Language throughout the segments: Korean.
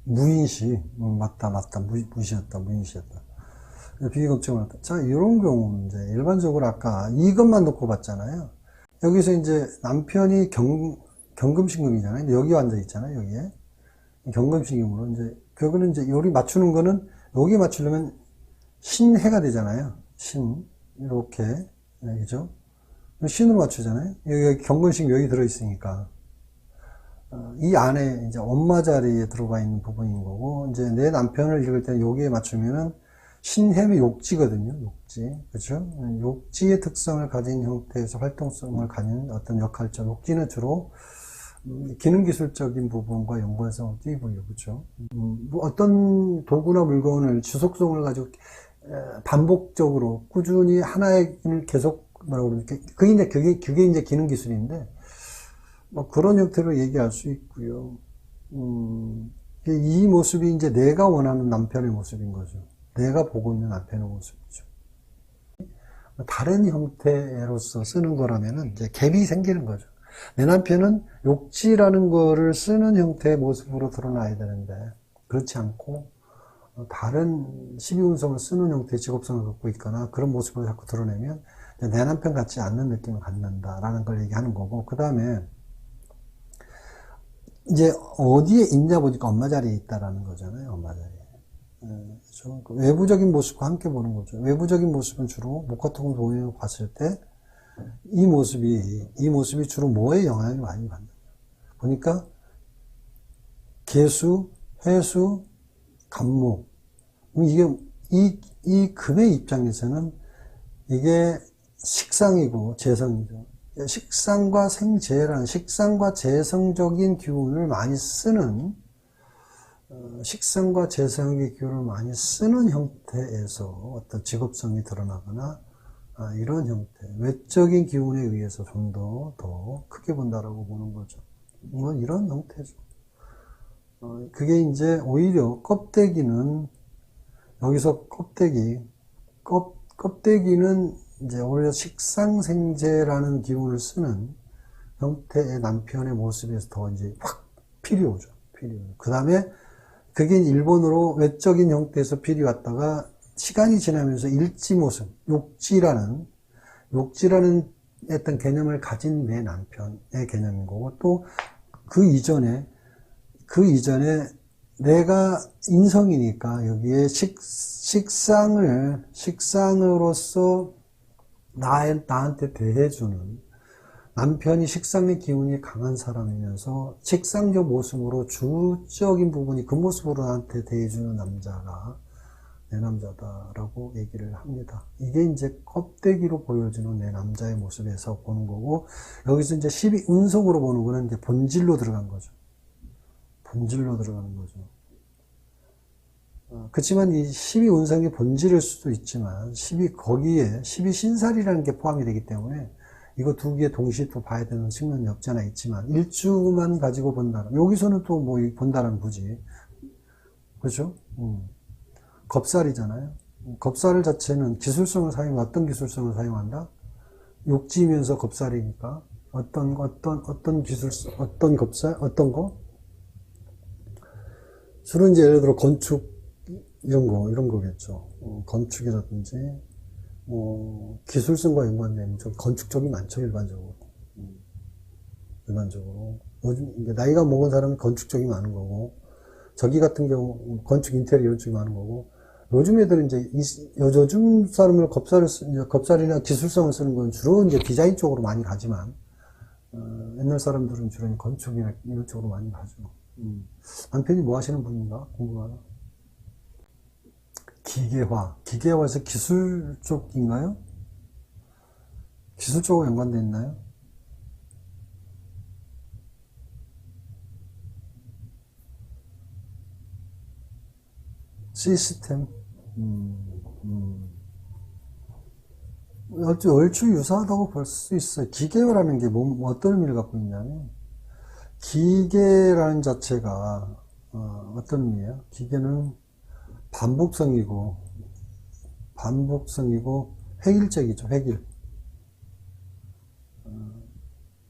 무인시, 맞다, 무시였다, 무인시였다. 비겁증을 왔다. 자, 이런 경우는 이제 일반적으로 아까 이것만 놓고 봤잖아요. 여기서 이제 남편이 경금신금이잖아요. 근데 여기 앉아 있잖아요, 여기에. 경금신금으로 이제, 그거는 이제 여기 맞추는 거는, 여기 맞추려면 신해가 되잖아요. 신. 이렇게. 네, 그죠? 신으로 맞추잖아요. 여기 경금신금 여기 들어있으니까. 이 안에 이제 엄마 자리에 들어가 있는 부분인 거고, 이제 내 남편을 읽을 때 여기에 맞추면은 신해는 욕지거든요. 욕지. 그렇죠? 욕지의 특성을 가진 형태에서 활동성을 가진 어떤 역할적. 욕지는 주로 기능기술적인 부분과 연관성을 띄고요. 그렇죠? 뭐 어떤 도구나 물건을 지속성을 가지고 반복적으로 꾸준히 하나의 일을 계속 뭐라고 그러지? 그게 이제 기능기술인데, 뭐 그런 형태로 얘기할 수 있고요. 이 모습이 이제 내가 원하는 남편의 모습인 거죠. 내가 보고 있는 남편의 모습이죠. 다른 형태로서 쓰는 거라면은 이제 갭이 생기는 거죠. 내 남편은 욕지라는 거를 쓰는 형태의 모습으로 드러나야 되는데, 그렇지 않고, 다른 12운성을 쓰는 형태의 직업성을 갖고 있거나 그런 모습을 자꾸 드러내면 내 남편 같지 않는 느낌을 갖는다라는 걸 얘기하는 거고, 그 다음에 이제 어디에 있냐 보니까 엄마 자리에 있다라는 거잖아요. 엄마 자리에. 그렇죠? 외부적인 모습과 함께 보는 거죠. 외부적인 모습은 주로 목화토금 도형을 봤을 때 이 모습이 주로 뭐에 영향을 많이 받는 거예요. 보니까 개수, 해수, 간목. 이 금의 입장에서는 이게 식상이고 재성이죠. 식상과 생재라는 식상과 재성적인 기운을 많이 쓰는 식상과 재성의 기운을 많이 쓰는 형태에서 어떤 직업성이 드러나거나 이런 형태, 외적인 기운에 의해서 좀 더 크게 본다라고 보는 거죠. 뭐 이런 형태죠. 그게 이제 오히려 껍데기는 여기서 껍데기는 이제 오히려 식상생재라는 기운을 쓰는 형태의 남편의 모습에서 더 이제 확 필요죠. 그 다음에 그게 일본어로 외적인 형태에서 필이 왔다가 시간이 지나면서 일지 모습, 욕지라는 어떤 개념을 가진 내 남편의 개념인 거고, 또 그 이전에 내가 인성이니까 여기에 식상으로서 나한테 대해주는 남편이 식상의 기운이 강한 사람이면서 식상적 모습으로 주적인 부분이 그 모습으로 나한테 대해주는 남자가 내 남자다라고 얘기를 합니다. 이게 이제 껍데기로 보여주는 내 남자의 모습에서 보는 거고, 여기서 이제 12운석으로 보는 거는 이제 본질로 들어간 거죠. 본질로 들어가는 거죠. 그렇지만 이 12운석이 본질일 수도 있지만, 거기에 12신살이라는 게 포함이 되기 때문에, 이거 두 개 동시에 또 봐야 되는 측면이 없지 않아 있지만, 일주만 가지고 본다. 여기서는 또 뭐 본다라는 거지. 그렇죠? 겁살이잖아요. 겁살 자체는 기술성을 어떤 기술성을 사용한다? 욕지면서 겁살이니까. 어떤 기술성, 어떤 겁살, 어떤 거? 주로 이제 예를 들어 건축, 이런 거겠죠. 건축이라든지, 기술성과 연관된 건축 쪽이 많죠, 일반적으로. 요즘, 나이가 먹은 사람은 건축 쪽이 많은 거고, 저기 같은 경우, 건축 인테리어 쪽이 많은 거고, 요즘 애들은 요즘 사람을 겁살이나 기술성을 쓰는 건 주로 이제 디자인 쪽으로 많이 가지만, 옛날 사람들은 주로 건축이나 이런 쪽으로 많이 가죠. 남편이 뭐 하시는 분인가? 궁금하다. 기계화에서 기술 쪽인가요? 기술 쪽으로 연관되어 있나요? 시스템? 얼추 유사하다고 볼 수 있어요. 기계화라는 게 어떤 의미를 갖고 있냐면, 기계라는 자체가, 어떤 의미예요? 기계는 반복성이고, 획일적이죠, 획일.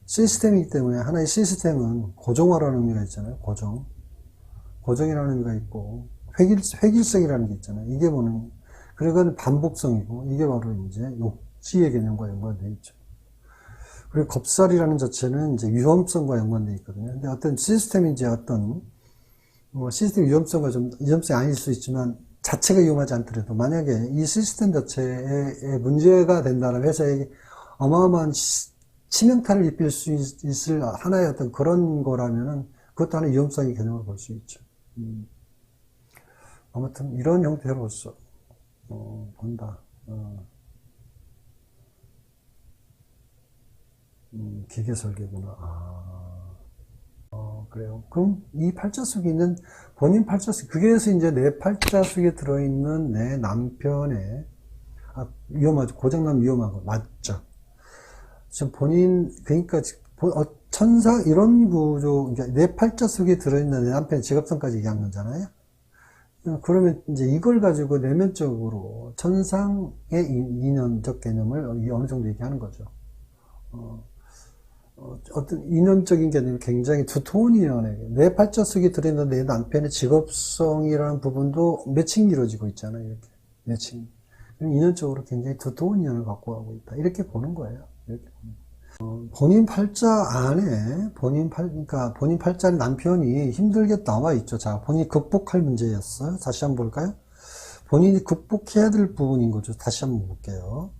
시스템이기 때문에 하나의 시스템은 고정화라는 의미가 있잖아요, 고정. 고정이라는 의미가 있고, 획일성이라는 게 있잖아요. 이게 뭐는, 그러니까 반복성이고, 이게 바로 이제 욕지의 개념과 연관되어 있죠. 그리고 겁살이라는 자체는 이제 위험성과 연관되어 있거든요. 근데 어떤 시스템이 이제 시스템 위험성이 아닐 수 있지만, 자체가 위험하지 않더라도, 만약에 이 시스템 자체에 문제가 된다는 회사에 어마어마한 치명타를 입힐 수 있을 하나의 어떤 그런 거라면은, 그것도 하나의 위험성의 개념을 볼 수 있죠. 아무튼, 이런 형태로서, 본다. 기계 설계구나. 그래요. 그럼 이 팔자 속에 있는 본인 팔자 속, 그래서 이제 내 팔자 속에 들어있는 내 남편의, 위험하죠. 고장나면 위험하고, 맞죠. 지금 그러니까, 천사, 이런 구조, 그러니까 내 팔자 속에 들어있는 내 남편의 직업성까지 얘기한 거잖아요. 그러면 이제 이걸 가지고 내면적으로 천상의 인연적 개념을 어느 정도 얘기하는 거죠. 어떤 인연적인 개념이 굉장히 두터운 인연에게, 내 팔자 속에 들어있는 내 남편의 직업성이라는 부분도 매칭이 이루어지고 있잖아요. 이렇게. 매칭. 인연적으로 굉장히 두터운 인연을 갖고 가고 있다. 이렇게 보는 거예요. 이렇게 보는 거예요. 본인 팔자 안에, 그러니까 본인 팔자 남편이 힘들게 나와 있죠. 자, 본인이 극복할 문제였어요. 다시 한번 볼까요? 본인이 극복해야 될 부분인 거죠. 다시 한번 볼게요.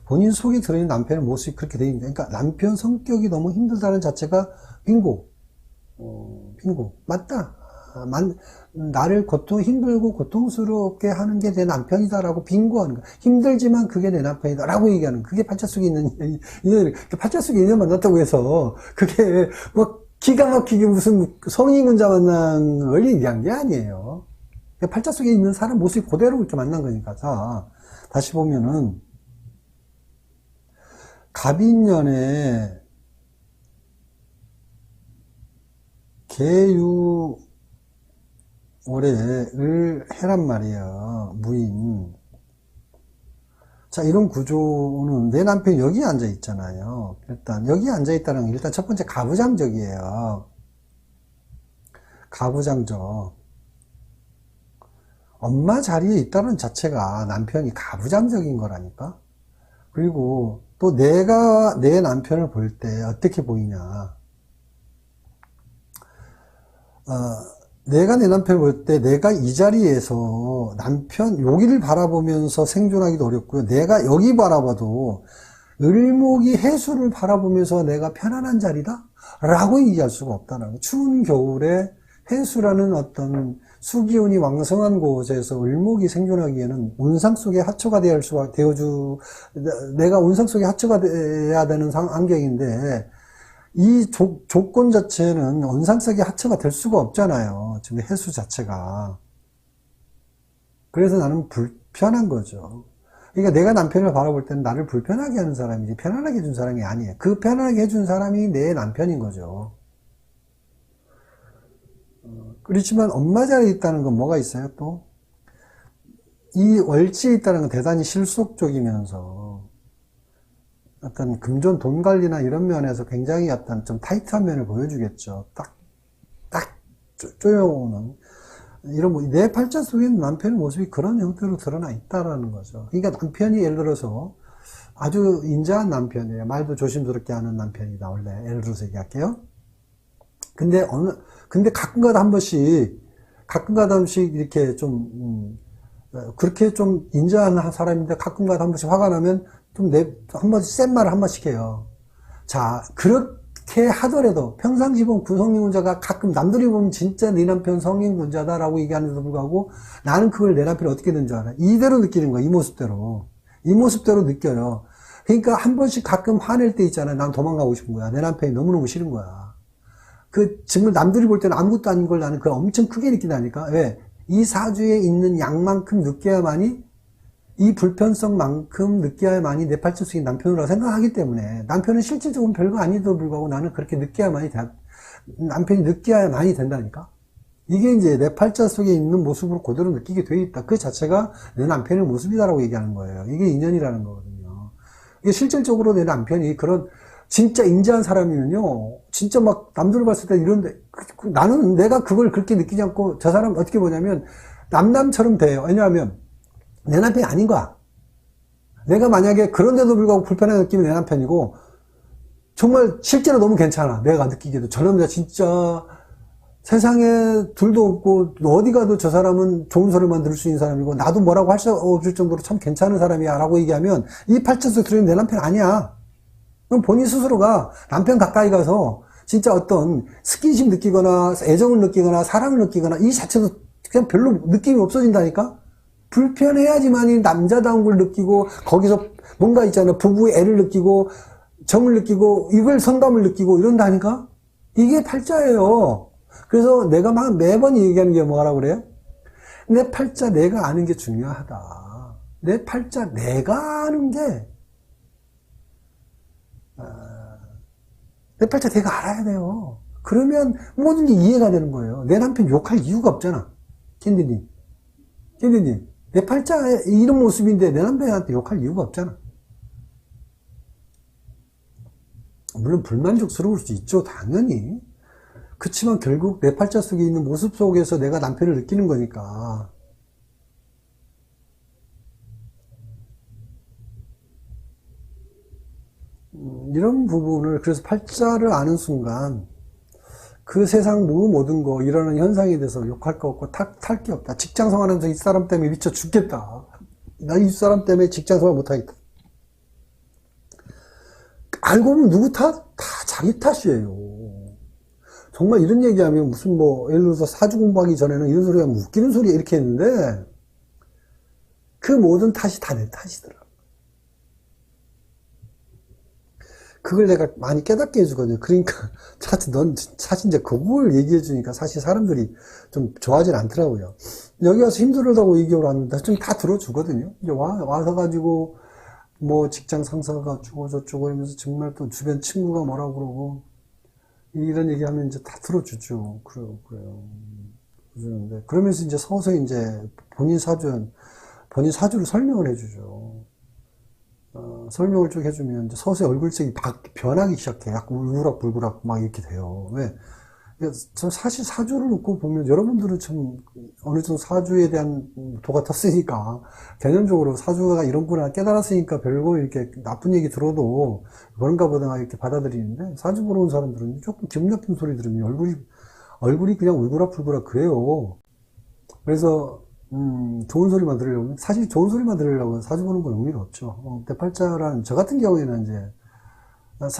본인 속에 들어있는 남편의 모습이 그렇게 되어 있는, 그러니까 남편 성격이 너무 힘들다는 자체가 빙고. 맞다. 나를 힘들고 고통스럽게 하는 게 내 남편이다라고 빙고하는 거야. 힘들지만 그게 내 남편이다라고 얘기하는 거야. 그게 팔자 속에 있는 인연, 팔자 속에 인연 만났다고 해서 그게 뭐 기가 막히게 무슨 성인군자 만난 걸 얘기한 게 아니에요. 팔자 속에 있는 사람 모습이 그대로 이렇게 만난 거니까. 자, 다시 보면은 갑인년에 개유 올해를 해란 말이에요. 무인. 자, 이런 구조는 내 남편이 여기 앉아 있잖아요. 일단 여기 앉아 있다는 건 일단 첫 번째 가부장적이에요. 가부장적. 엄마 자리에 있다는 자체가 남편이 가부장적인 거라니까. 그리고 또 내가 내 남편을 볼 때 어떻게 보이냐. 내가 내 남편을 볼 때 내가 이 자리에서 남편 여기를 바라보면서 생존하기도 어렵고요. 내가 여기 바라봐도 을목이 해수를 바라보면서 내가 편안한 자리다? 라고 얘기할 수가 없다는 거예요. 추운 겨울에 해수라는 어떤 수기운이 왕성한 곳에서 을목이 생존하기에는 온상 속에 하초가 내가 온상 속에 하초가 돼야 되는 환경인데, 이 조건 자체는 온상 속에 하초가 될 수가 없잖아요. 지금 해수 자체가. 그래서 나는 불편한 거죠. 그러니까 내가 남편을 바라볼 때는 나를 불편하게 하는 사람이지 편안하게 해준 사람이 아니에요. 그 편안하게 해준 사람이 내 남편인 거죠. 그렇지만 엄마 자리에 있다는 건 뭐가 있어요 또? 이 월지에 있다는 건 대단히 실속적이면서 어떤 금전 돈 관리나 이런 면에서 굉장히 어떤 좀 타이트한 면을 보여주겠죠. 딱 쪼여오는. 이런, 내 팔자 속에 있는 남편의 모습이 그런 형태로 드러나 있다라는 거죠. 그러니까 남편이 예를 들어서 아주 인자한 남편이에요. 말도 조심스럽게 하는 남편이다, 원래. 예를 들어서 얘기할게요. 근데 가끔가다 한 번씩 이렇게 좀, 그렇게 좀 인자한 사람인데 가끔가다 한 번씩 화가 나면 한 번씩 센 말을 한 번씩 해요. 자, 그렇게 하더라도 평상시 보면 그 성인군자가 가끔 남들이 보면 진짜 네 남편 성인군자다라고 얘기하는데도 불구하고 나는 그걸 내 남편이 어떻게 된 줄 알아? 이대로 느끼는 거야, 이 모습대로. 이 모습대로 느껴요. 그러니까 한 번씩 가끔 화낼 때 있잖아요. 난 도망가고 싶은 거야. 내 남편이 너무너무 싫은 거야. 정말 남들이 볼 때는 아무것도 아닌 걸 나는 그걸 엄청 크게 느낀다니까. 왜? 이 사주에 있는 양만큼 느껴야만이, 이 불편성만큼 느껴야만이 내 팔자 속의 남편이라고 생각하기 때문에, 남편은 실질적으로 별거 아니도 불구하고 나는 그렇게 남편이 느껴야만이 된다니까. 이게 이제 내 팔자 속에 있는 모습으로 그대로 느끼게 돼 있다. 그 자체가 내 남편의 모습이다라고 얘기하는 거예요. 이게 인연이라는 거거든요. 이게 실질적으로 내 남편이 진짜 인자한 사람이면요, 진짜 막 남들 봤을 때 이런데, 나는 내가 그걸 그렇게 느끼지 않고 저 사람 어떻게 보냐면 남남처럼 돼요. 왜냐하면 내 남편이 아닌 거야. 내가 만약에 그런데도 불구하고 불편하게 느끼면 내 남편이고, 정말 실제로 너무 괜찮아. 내가 느끼기에도. 저 남자 진짜 세상에 둘도 없고 어디 가도 저 사람은 좋은 소리만 들을 수 있는 사람이고 나도 뭐라고 할 수 없을 정도로 참 괜찮은 사람이야 라고 얘기하면 이 팔자에서 들으면 내 남편 아니야. 그럼 본인 스스로가 남편 가까이 가서 진짜 어떤 스킨십 느끼거나 애정을 느끼거나 사랑을 느끼거나 이 자체도 그냥 별로 느낌이 없어진다니까? 불편해야지만이 남자다운 걸 느끼고 거기서 뭔가 있잖아. 부부의 애를 느끼고 정을 느끼고 이걸 선감을 느끼고 이런다니까? 이게 팔자예요. 그래서 내가 막 매번 얘기하는 게 뭐라고 그래요? 내 팔자 내가 아는 게 중요하다. 내 팔자 내가 아는 게 내 팔자 내가 알아야 돼요. 그러면 뭐든지 이해가 되는 거예요. 내 남편 욕할 이유가 없잖아. 캔디님 내 팔자에 이런 모습인데 내 남편한테 욕할 이유가 없잖아. 물론 불만족스러울 수 있죠. 당연히. 그렇지만 결국 내 팔자 속에 있는 모습 속에서 내가 남편을 느끼는 거니까. 이런 부분을, 그래서 팔자를 아는 순간 그 세상 모든 거 일어나는 현상에 대해서 욕할 거 없고 탈 게 없다. 직장 생활하면서 이 사람 때문에 미쳐 죽겠다. 나 이 사람 때문에 직장 생활 못하겠다. 알고 보면 누구 탓? 다 자기 탓이에요. 정말 이런 얘기하면 무슨 뭐 예를 들어서 사주 공부하기 전에는 이런 소리 하면 웃기는 소리 이렇게 했는데 그 모든 탓이 다 내 탓이더라. 그걸 내가 많이 깨닫게 해주거든요. 그러니까 넌 사실 이제 그걸 얘기해 주니까 사실 사람들이 좀 좋아하진 않더라고요. 여기 와서 힘들다고 얘기하러 왔는데 좀 다 들어주거든요. 이제 와서 가지고 뭐 직장 상사가 어쩌고 저쩌고 하면서 정말 또 주변 친구가 뭐라고 그러고 이런 얘기하면 이제 다 들어주죠. 그래요. 그러는데 그러면서 이제 서서히 이제 본인 사주를 설명을 해주죠. 설명을 쭉 해주면 이제 서서히 얼굴색이 변하기 시작해. 약간 울그락불그락 막 이렇게 돼요. 왜? 저 사실 사주를 놓고 보면 여러분들은 참 어느 정도 사주에 대한 도가 텄으니까 개념적으로 사주가 이런구나 깨달았으니까 별거 이렇게 나쁜 얘기 들어도 그런가 보다 이렇게 받아들이는데 사주 보러 온 사람들은 조금 기분 나쁜 소리 들으면 얼굴이 그냥 울그락불그락 그래요. 그래서 좋은 소리만 들으려면 사실 좋은 소리만 들으려고 사주 보는 건 의미가 없죠. 대팔자라는 저 같은 경우에는 이제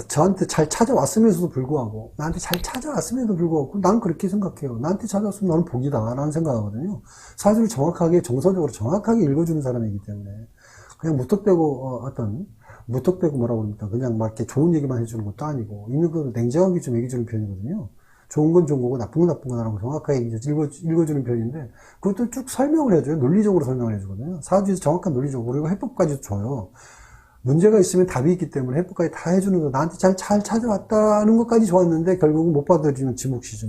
저한테 잘 찾아왔음에도 불구하고 나한테 잘 찾아왔음에도 불구하고 난 그렇게 생각해요. 나한테 찾아왔으면 나는 복이다 라는 생각하거든요. 사주를 정확하게 정서적으로 정확하게 읽어주는 사람이기 때문에 그냥 무턱대고 뭐라고 그럽니까? 그냥 막 이렇게 좋은 얘기만 해주는 것도 아니고 있는 거 냉정하게 좀 얘기해주는 편이거든요. 좋은 건 좋은 거고 나쁜 건 나쁜 거라고 정확하게 읽어주는 편인데 그것도 쭉 설명을 해줘요. 논리적으로 설명을 해주거든요. 사주에서 정확한 논리적으로 그리고 해법까지 줘요. 문제가 있으면 답이 있기 때문에 해법까지 다 해주는 거 나한테 잘 찾아왔다는 것까지 좋았는데 결국은 못 받아들이면 지 몫이죠.